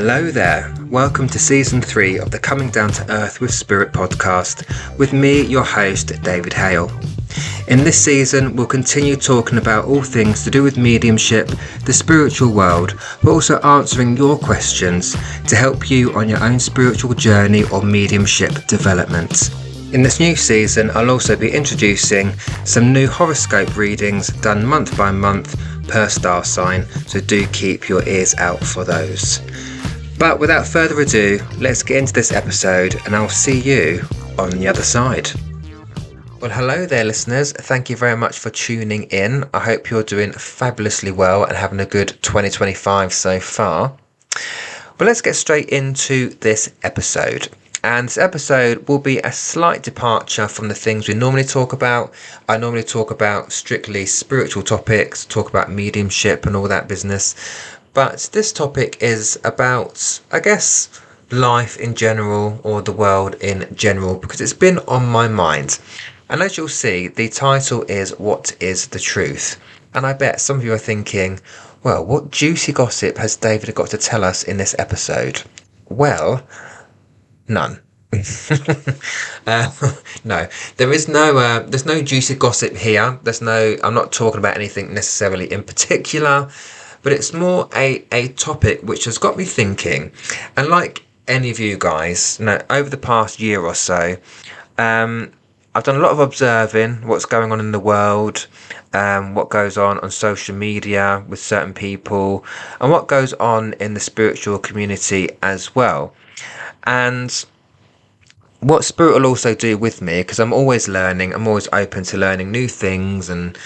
Hello there, welcome to Season 3 of the Coming Down to Earth with Spirit podcast with me, your host, David Hale. In this season, we'll continue talking about all things to do with mediumship, the spiritual world, but also answering your questions to help you on your own spiritual journey or mediumship development. In this new season, I'll also be introducing some new horoscope readings done month by month per star sign, so do keep your ears out for those. But without further ado, let's get into this episode and I'll see you on the other side. Well, hello there listeners, thank you very much for tuning in. I hope you're doing fabulously well and having a good 2025 so far. Well, let's get straight into this episode. And this episode will be a slight departure from the things we normally talk about. I normally talk about strictly spiritual topics, talk about mediumship and all that business. But this topic is about, I guess, life in general or the world in general, because it's been on my mind. And as you'll see, the title is What is the Truth? And I bet some of you are thinking, well, what juicy gossip has David got to tell us in this episode? Well, none. No, there's no juicy gossip here. I'm not talking about anything necessarily in particular, but it's more a topic which has got me thinking. And like any of you guys, over the past year or so, I've done a lot of observing what's going on in the world, what goes on social media with certain people, and what goes on in the spiritual community as well. And what Spirit will also do with me, because I'm always learning, I'm always open to learning new things, and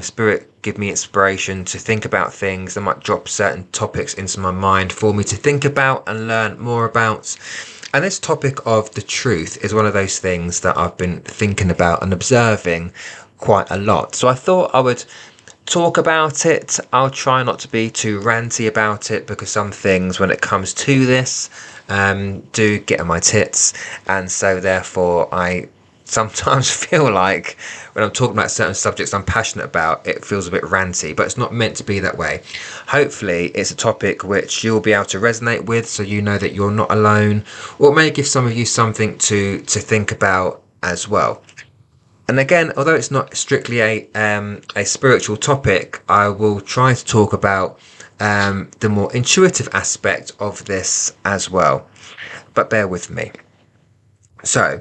Spirit give me inspiration to think about things. They might drop certain topics into my mind for me to think about and learn more about. And this topic of the truth is one of those things that I've been thinking about and observing quite a lot. So I thought I would talk about it. I'll try not to be too ranty about it, because some things when it comes to this do get on my tits, and so therefore I sometimes feel like when I'm talking about certain subjects I'm passionate about, it feels a bit ranty, but it's not meant to be that way. Hopefully it's a topic which you'll be able to resonate with, so you know that you're not alone, or it may give some of you something to think about as well. And again, although it's not strictly a spiritual topic, I will try to talk about the more intuitive aspect of this as well. But bear with me. So,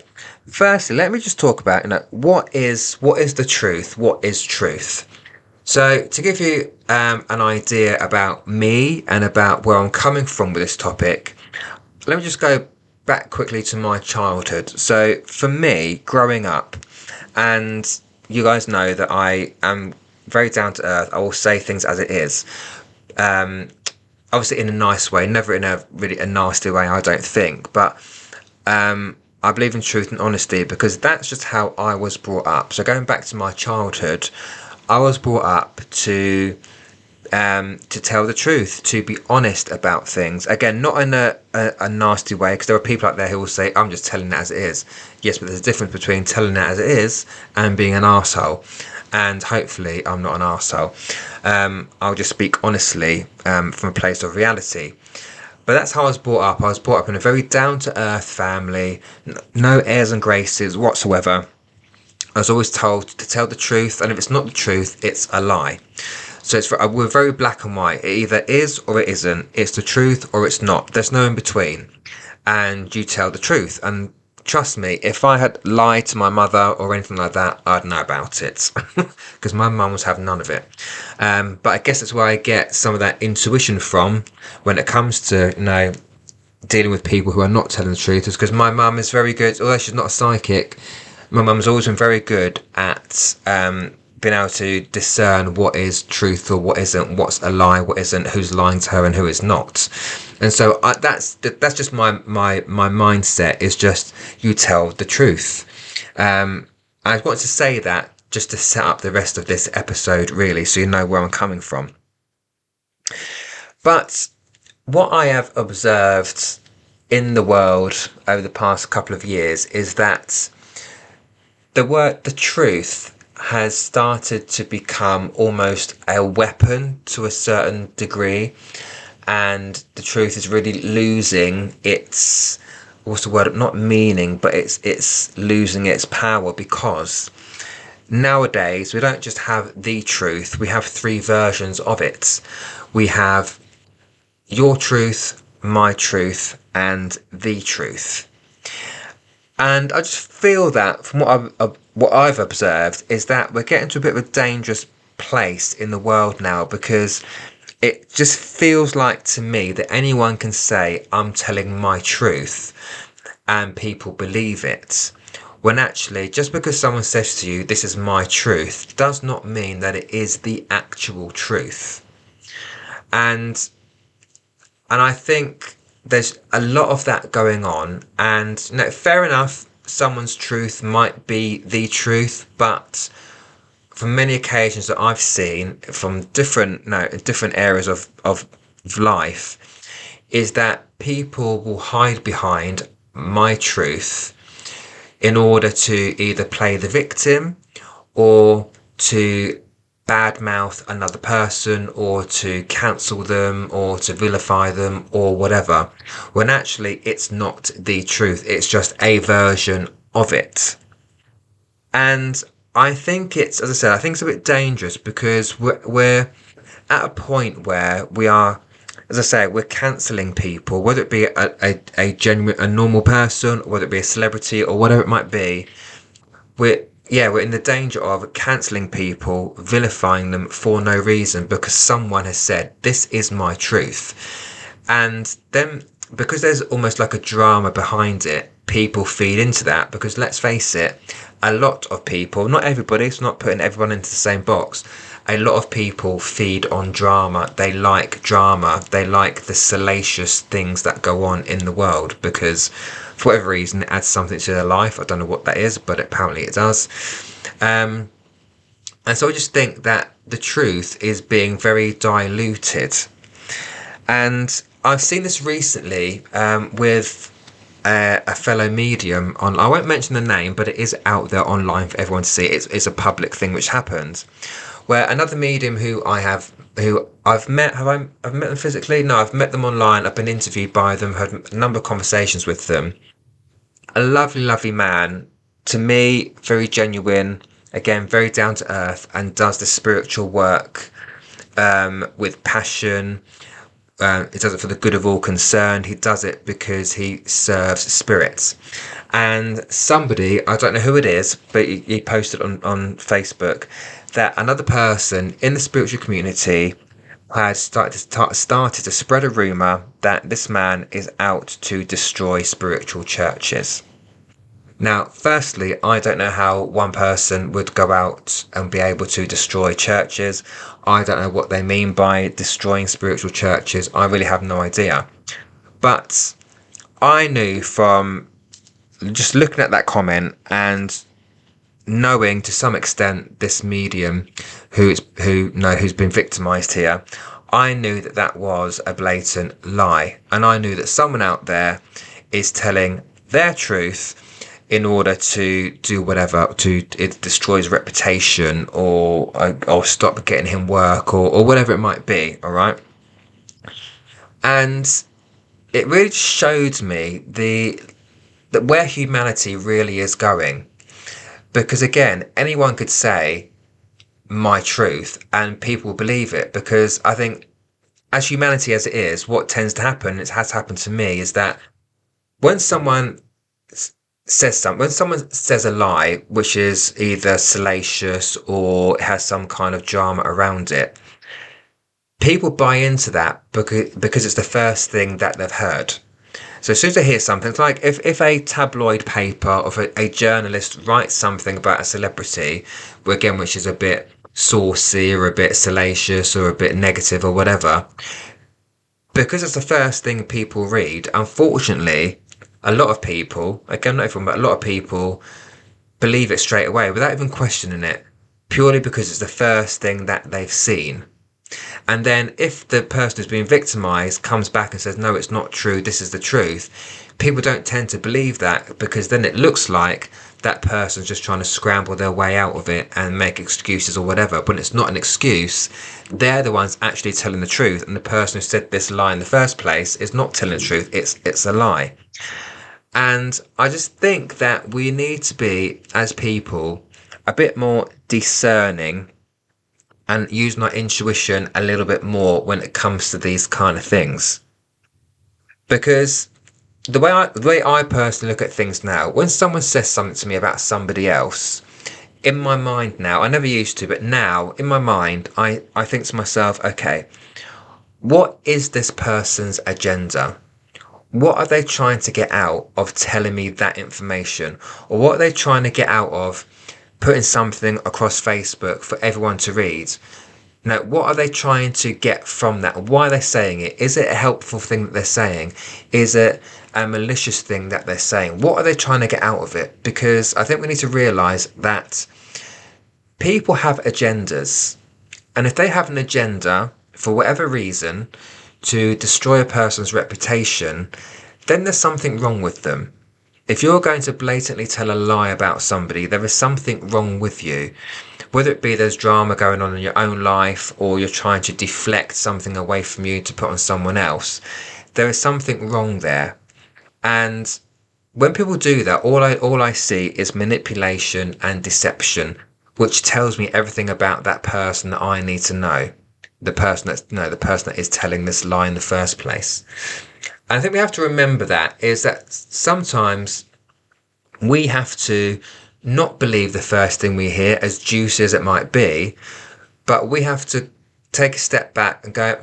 firstly, let me just talk about what is the truth? What is truth? So, to give you an idea about me and about where I'm coming from with this topic, let me just go back quickly to my childhood. So, for me, growing up, and you guys know that I am very down to earth. I will say things as it is. Obviously in a nice way, never in a really a nasty way, I don't think. But I believe in truth and honesty, because that's just how I was brought up. So going back to my childhood, I was brought up to tell the truth, to be honest about things. Again, not in a nasty way, because there are people out there who will say, I'm just telling it as it is. Yes, but there's a difference between telling it as it is and being an arsehole. And hopefully I'm not an arsehole. I'll just speak honestly from a place of reality. But that's how I was brought up. I was brought up in a very down-to-earth family, no airs and graces whatsoever. I was always told to tell the truth, and if it's not the truth, it's a lie. So we're very black and white. It either is or it isn't. It's the truth or it's not. There's no in between. And you tell the truth. And trust me, if I had lied to my mother or anything like that, I'd know about it, because my mum was having none of it. But I guess that's where I get some of that intuition from when it comes to, dealing with people who are not telling the truth, is because my mum is very good, although she's not a psychic. My mum's always been very good at being able to discern what is truthful, what isn't, what's a lie, what isn't, who's lying to her and who is not. And so that's just my mindset, is just you tell the truth. I want to say that just to set up the rest of this episode, really, so you know where I'm coming from. But what I have observed in the world over the past couple of years is that the truth has started to become almost a weapon to a certain degree. and the truth is really losing its, what's the word, not meaning, but it's losing its power, because nowadays we don't just have the truth, we have three versions of it. We have your truth, my truth, and the truth. And I just feel that from what I've observed is that we're getting to a bit of a dangerous place in the world now, because it just feels like to me that anyone can say, I'm telling my truth, and people believe it. When actually, just because someone says to you, this is my truth, does not mean that it is the actual truth. And I think there's a lot of that going on. And fair enough, someone's truth might be the truth, but from many occasions that I've seen from different areas of life, is that people will hide behind my truth in order to either play the victim, or to badmouth another person, or to cancel them, or to vilify them, or whatever, when actually it's not the truth, it's just a version of it. And I think it's, as I said, I think it's a bit dangerous, because we're at a point where we are, as I say, we're cancelling people, whether it be a genuine, a normal person, whether it be a celebrity, or whatever it might be. We're in the danger of cancelling people, vilifying them for no reason, because someone has said, this is my truth. And then, because there's almost like a drama behind it, people feed into that, because let's face it, a lot of people, not everybody, it's not putting everyone into the same box, a lot of people feed on drama. They like drama. They like the salacious things that go on in the world, because for whatever reason it adds something to their life. I don't know what that is, but apparently it does. And so I just think that the truth is being very diluted. And I've seen this recently with a fellow medium on. I won't mention the name, but it is out there online for everyone to see. It's a public thing which happened, where another medium who I've met, I've met them physically? No, I've met them online. I've been interviewed by them, had a number of conversations with them. A lovely, lovely man. To me, very genuine. Again, very down to earth, and does the spiritual work with passion. He does it for the good of all concerned. He does it because he serves spirits. And somebody, I don't know who it is, but he posted on Facebook that another person in the spiritual community has started to spread a rumour that this man is out to destroy spiritual churches. Now, firstly, I don't know how one person would go out and be able to destroy churches. I don't know what they mean by destroying spiritual churches. I really have no idea. But I knew from just looking at that comment and knowing to some extent this medium who's been victimized here, I knew that that was a blatant lie. And I knew that someone out there is telling their truth in order to do whatever, it destroys reputation, or stop getting him work, or whatever it might be. All right. And it really showed me that where humanity really is going. Because again, anyone could say my truth and people will believe it, because I think as humanity as it is, what tends to happen, it has happened to me, is that when someone says a lie which is either salacious or has some kind of drama around it, people buy into that because it's the first thing that they've heard. So as soon as they hear something, it's like if a tabloid paper or if a journalist writes something about a celebrity, again, which is a bit saucy or a bit salacious or a bit negative or whatever, because it's the first thing people read, unfortunately, a lot of people, again, not everyone, but a lot of people believe it straight away without even questioning it, purely because it's the first thing that they've seen. And then if the person who's being victimized comes back and says, no, it's not true, this is the truth, people don't tend to believe that, because then it looks like that person's just trying to scramble their way out of it and make excuses or whatever. But it's not an excuse. They're the ones actually telling the truth, and the person who said this lie in the first place is not telling the truth. It's a lie. And I just think that we need to be, as people, a bit more discerning and using our intuition a little bit more when it comes to these kind of things. Because the way I personally look at things now, when someone says something to me about somebody else, in my mind now, I never used to, but now in my mind, I think to myself, okay, what is this person's agenda? What are they trying to get out of telling me that information? Or what are they trying to get out of putting something across Facebook for everyone to read? Now, what are they trying to get from that? Why are they saying it? Is it a helpful thing that they're saying? Is it a malicious thing that they're saying? What are they trying to get out of it? Because I think we need to realise that people have agendas. And if they have an agenda, for whatever reason, to destroy a person's reputation, then there's something wrong with them. If you're going to blatantly tell a lie about somebody, there is something wrong with you. Whether it be there's drama going on in your own life, or you're trying to deflect something away from you to put on someone else, there is something wrong there. And when people do that, all I see is manipulation and deception, which tells me everything about that person that I need to know. The person that is telling this lie in the first place. And I think we have to remember that sometimes we have to not believe the first thing we hear, as juicy as it might be, but we have to take a step back and go,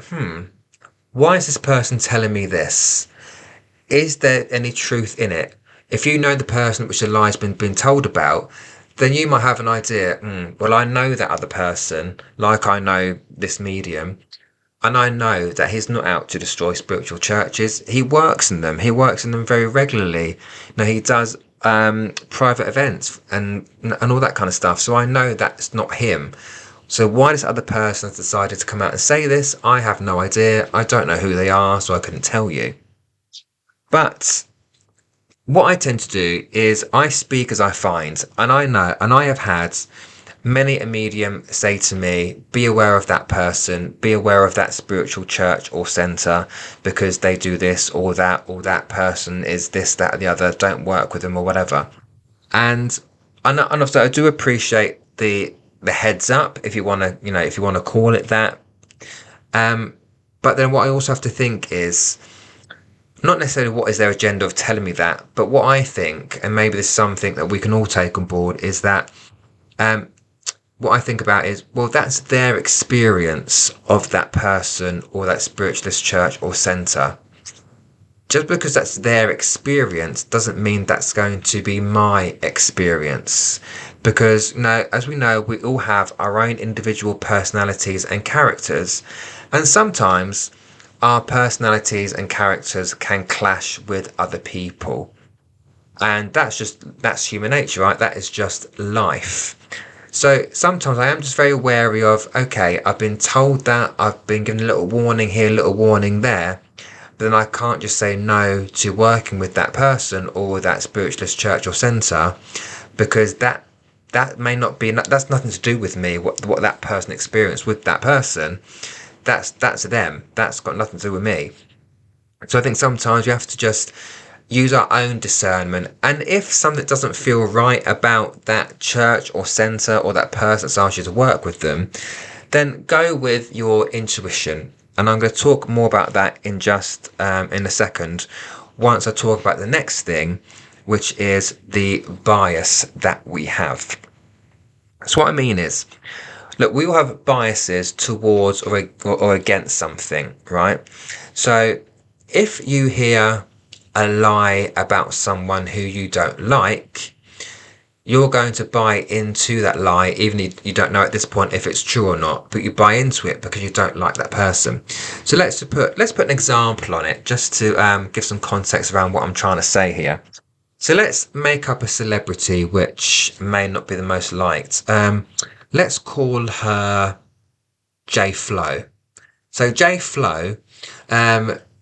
why is this person telling me this? Is there any truth in it? If you know the person which the lie's been told about, then you might have an idea, well, I know that other person, like I know this medium, and I know that he's not out to destroy spiritual churches. He works in them. He works in them very regularly. He does private events and all that kind of stuff. So I know that's not him. So why this other person has decided to come out and say this, I have no idea. I don't know who they are, so I couldn't tell you. But what I tend to do is I speak as I find, and I know, and I have had many a medium say to me, be aware of that person, be aware of that spiritual church or centre, because they do this or that person is this, that, or the other, don't work with them or whatever. And also I do appreciate the heads up, if you want to call it that. But then what I also have to think is, not necessarily what is their agenda of telling me that, but what I think, and maybe this is something that we can all take on board, is that what I think about is, well, that's their experience of that person or that spiritualist church or centre. Just because that's their experience doesn't mean that's going to be my experience. Because, as we know, we all have our own individual personalities and characters. And sometimes our personalities and characters can clash with other people. And that's human nature, right? That is just life. So sometimes I am just very wary of, okay, I've been told that, I've been given a little warning here, a little warning there, but then I can't just say no to working with that person or that spiritualist church or centre, because that may not be, that's nothing to do with me, what that person experienced with that person. That's them. That's got nothing to do with me. So I think sometimes you have to just use our own discernment. And if something doesn't feel right about that church or centre or that person that's asked you to work with them, then go with your intuition. And I'm going to talk more about that in just in a second, once I talk about the next thing, which is the bias that we have. So what I mean is, look, we all have biases towards or against something, right? So if you hear a lie about someone who you don't like, you're going to buy into that lie, even if you don't know at this point if it's true or not, but you buy into it because you don't like that person. So let's put an example on it, just to give some context around what I'm trying to say here. So let's make up a celebrity which may not be the most liked. Let's call her J Flo. So J Flo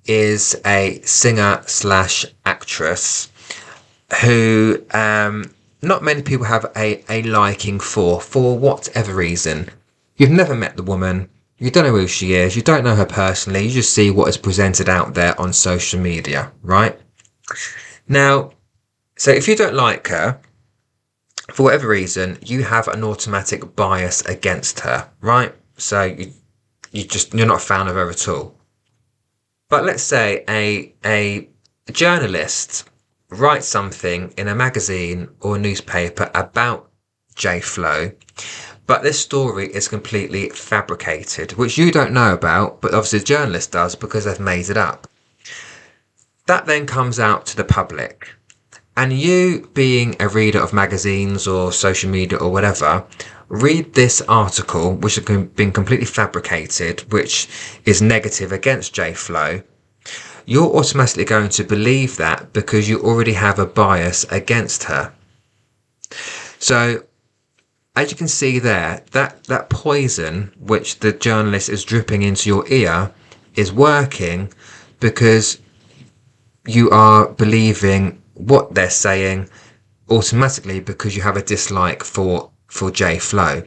is a singer/actress who not many people have a liking for whatever reason. You've never met the woman, you don't know who she is, you don't know her personally, you just see what is presented out there on social media, right? Now, so if you don't like her, for whatever reason, you have an automatic bias against her, right? So you're not a fan of her at all. But let's say a journalist writes something in a magazine or a newspaper about J Flow, but this story is completely fabricated, which you don't know about, but obviously the journalist does because they've made it up. That then comes out to the public. And you, being a reader of magazines or social media or whatever, read this article, which has been completely fabricated, which is negative against J Flow. You're automatically going to believe that because you already have a bias against her. So, as you can see there, that poison which the journalist is dripping into your ear is working because you are believing what they're saying automatically because you have a dislike for J Flow.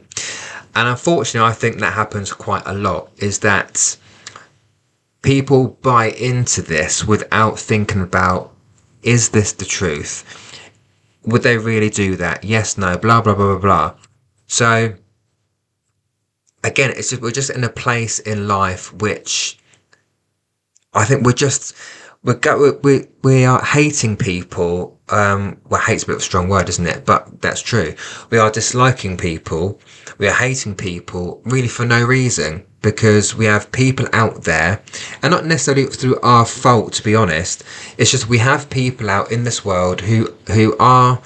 And unfortunately, I think that happens quite a lot, is that people buy into this without thinking about, is this the truth? Would they really do that? Yes, no, blah, blah, blah, blah, blah. So again, we're just in a place in life which I think we are hating people. Well, hate's a bit of a strong word, isn't it? But that's true. We are disliking people. We are hating people really for no reason, because we have people out there, and not necessarily through our fault, to be honest. It's just we have people out in this world who are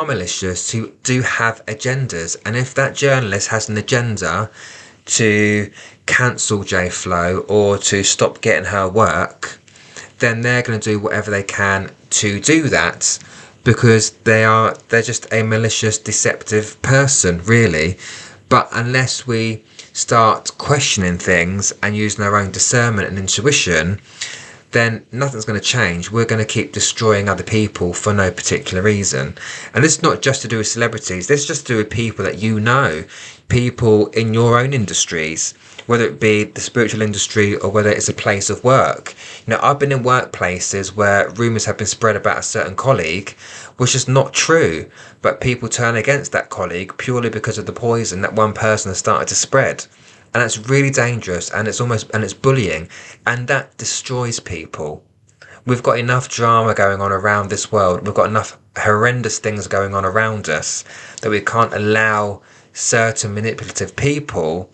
malicious, who do have agendas. And if that journalist has an agenda to cancel J Flow or to stop getting her work, then they're going to do whatever they can to do that, because they're just a malicious, deceptive person, really. But unless we start questioning things and using our own discernment and intuition, then nothing's going to change. We're going to keep destroying other people for no particular reason. And this is not just to do with celebrities. This is just to do with people that you know, people in your own industries, whether it be the spiritual industry or whether it's a place of work. You know, I've been in workplaces where rumours have been spread about a certain colleague, which is not true, but people turn against that colleague purely because of the poison that one person has started to spread. And that's really dangerous, and it's bullying, and that destroys people. We've got enough drama going on around this world. We've got enough horrendous things going on around us that we can't allow certain manipulative people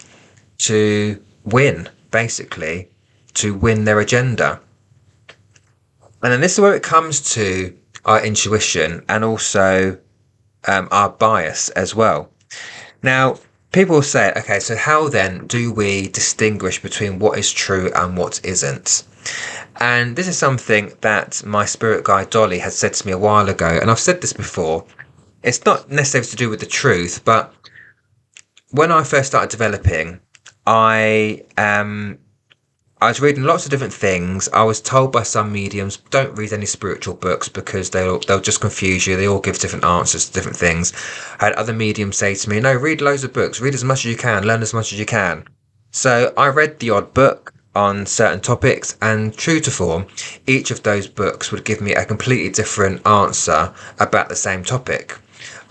to win, basically, to win their agenda. And then this is where it comes to our intuition and also our bias as well. Now, people will say, okay, so how then do we distinguish between what is true and what isn't? And this is something that my spirit guide Dolly had said to me a while ago, and I've said this before. It's not necessarily to do with the truth, but when I first started developing, I was reading lots of different things. I was told by some mediums, don't read any spiritual books because they'll just confuse you. They all give different answers to different things. I had other mediums say to me, no, read loads of books, read as much as you can, learn as much as you can. So I read the odd book on certain topics, and true to form, each of those books would give me a completely different answer about the same topic.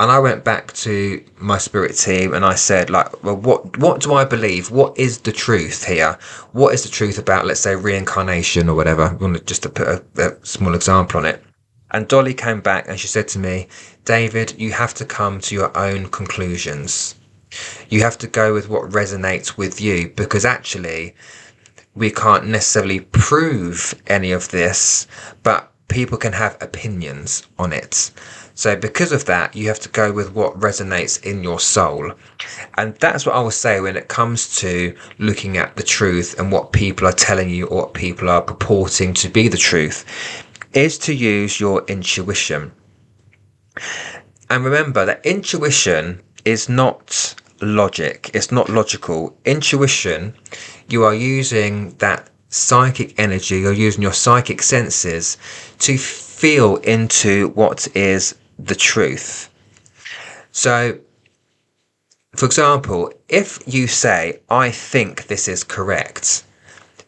And I went back to my spirit team and I said, like, well, what do I believe? What is the truth here? What is the truth about, let's say, reincarnation or whatever? I want just to put a small example on it. And Dolly came back and she said to me, David, you have to come to your own conclusions. You have to go with what resonates with you, because actually we can't necessarily prove any of this, but people can have opinions on it. So because of that, you have to go with what resonates in your soul. And that's what I will say when it comes to looking at the truth and what people are telling you or what people are purporting to be the truth, is to use your intuition. And remember that intuition is not logic. It's not logical. Intuition, you are using that psychic energy, you're using your psychic senses to feel into what is the truth. So, for example, if you say, I think this is correct,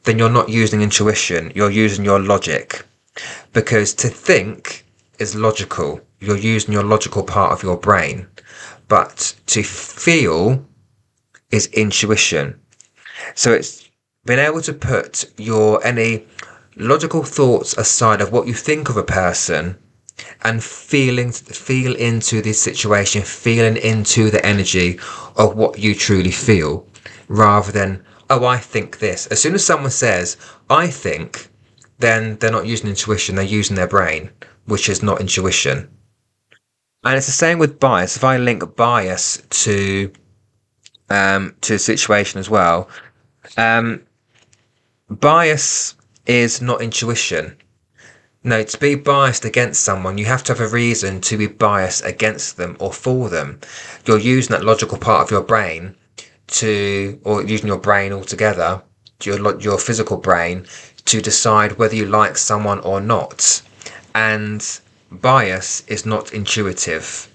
then you're not using intuition, you're using your logic. Because to think is logical, you're using your logical part of your brain. But to feel is intuition. So it's being able to put any logical thoughts aside of what you think of a person and feel into the situation, feeling into the energy of what you truly feel, rather than, oh, I think this. As soon as someone says, I think, then they're not using intuition, they're using their brain, which is not intuition. And it's the same with bias. If I link bias to a situation as well, bias is not intuition. No, to be biased against someone, you have to have a reason to be biased against them or for them. You're using that logical part of your brain or using your brain altogether, your physical brain, to decide whether you like someone or not. And bias is not intuitive.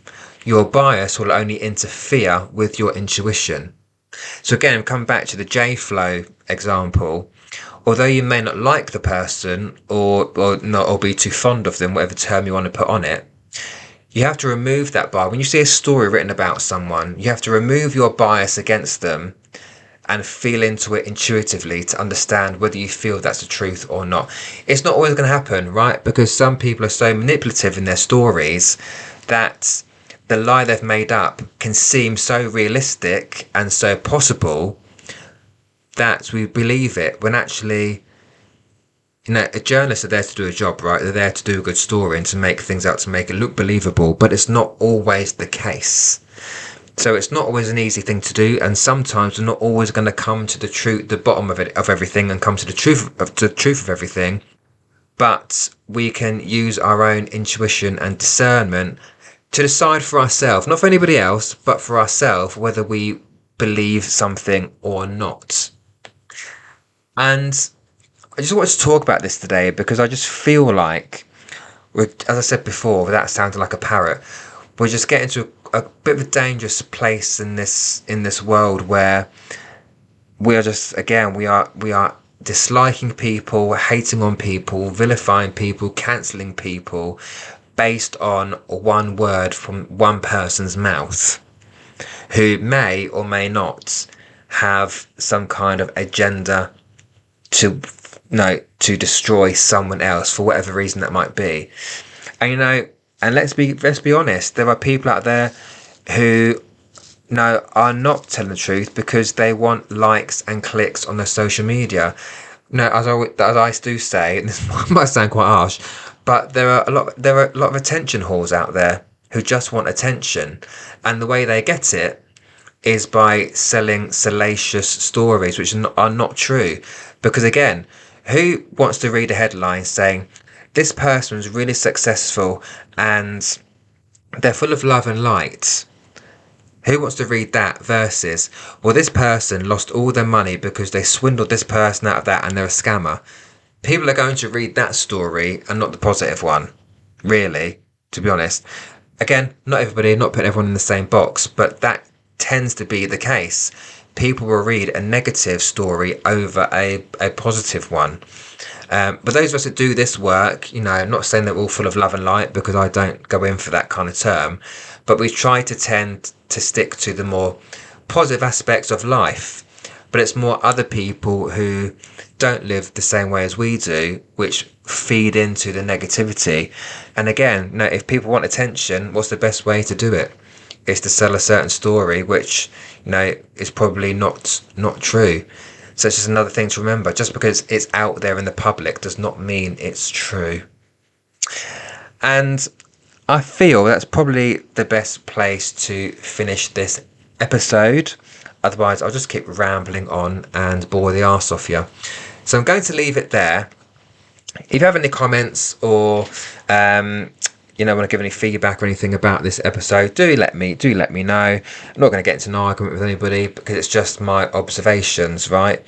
Your bias will only interfere with your intuition. So again, come back to the J-flow example. Although you may not like the person or be too fond of them, whatever term you want to put on it, you have to remove that bias. When you see a story written about someone, you have to remove your bias against them and feel into it intuitively to understand whether you feel that's the truth or not. It's not always going to happen, right? Because some people are so manipulative in their stories that the lie they've made up can seem so realistic and so possible that we believe it, when actually, journalists are there to do a job, right? They're there to do a good story and to make things out, to make it look believable, but it's not always the case. So it's not always an easy thing to do, and sometimes we're not always going to come to the truth, the bottom of everything, and come to the truth of everything. But we can use our own intuition and discernment to decide for ourselves, not for anybody else, but for ourselves, whether we believe something or not. And I just wanted to talk about this today because I just feel like, as I said before, without sounding like a parrot, we're just getting to a bit of a dangerous place in this world where we are just, again, we are disliking people, hating on people, vilifying people, cancelling people based on one word from one person's mouth, who may or may not have some kind of agenda to destroy someone else for whatever reason that might be. And and let's be honest, there are people out there who are not telling the truth because they want likes and clicks on their social media. As I do say, and this might sound quite harsh, but there are a lot of attention whores out there who just want attention, and the way they get it is by selling salacious stories which are not true. Because again, who wants to read a headline saying this person was really successful and they're full of love and light? Who wants to read that versus, well, this person lost all their money because they swindled this person out of that and they're a scammer? People are going to read that story and not the positive one, really, to be honest. Again, not everybody, not putting everyone in the same box, but that tends to be the case. People will read a negative story over a positive one. But those of us that do this work, I'm not saying that we're all full of love and light, because I don't go in for that kind of term, but we try to tend to stick to the more positive aspects of life. But it's more other people who don't live the same way as we do, which feed into the negativity. And again, if people want attention, what's the best way to do it? Is to sell a certain story, which is probably not true. So it's just another thing to remember. Just because it's out there in the public does not mean it's true. And I feel that's probably the best place to finish this episode. Otherwise, I'll just keep rambling on and bore the arse off you. So I'm going to leave it there. If you have any comments or want to give any feedback or anything about this episode, do let me know. I'm not going to get into an argument with anybody because it's just my observations, right?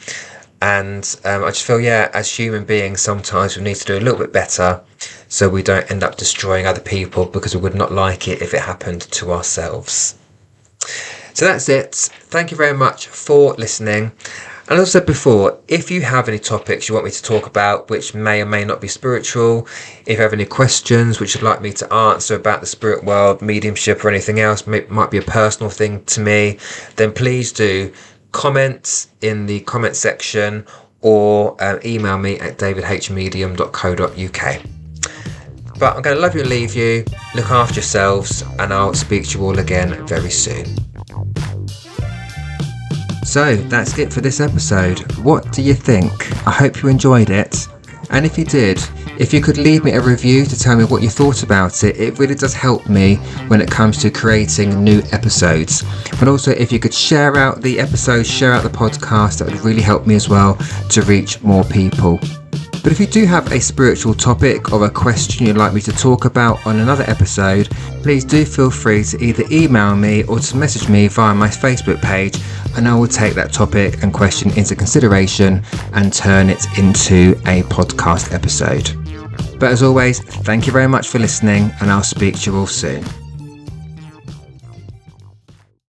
And I just feel, as human beings, sometimes we need to do a little bit better so we don't end up destroying other people, because we would not like it if it happened to ourselves. So that's it. Thank you very much for listening. And as I said before, if you have any topics you want me to talk about which may or may not be spiritual, if you have any questions which you'd like me to answer about the spirit world, mediumship, or anything else, might be a personal thing to me, then please do comment in the comment section or email me at davidhmedium.co.uk. But I'm going to love you and leave you. Look after yourselves, and I'll speak to you all again very soon. So that's it for this episode. What do you think? I hope you enjoyed it. And if you did, if you could leave me a review to tell me what you thought about it, it really does help me when it comes to creating new episodes. But also, if you could share out the episodes, share out the podcast, that would really help me as well to reach more people. But if you do have a spiritual topic or a question you'd like me to talk about on another episode, please do feel free to either email me or to message me via my Facebook page, and I will take that topic and question into consideration and turn it into a podcast episode. But as always, thank you very much for listening, and I'll speak to you all soon.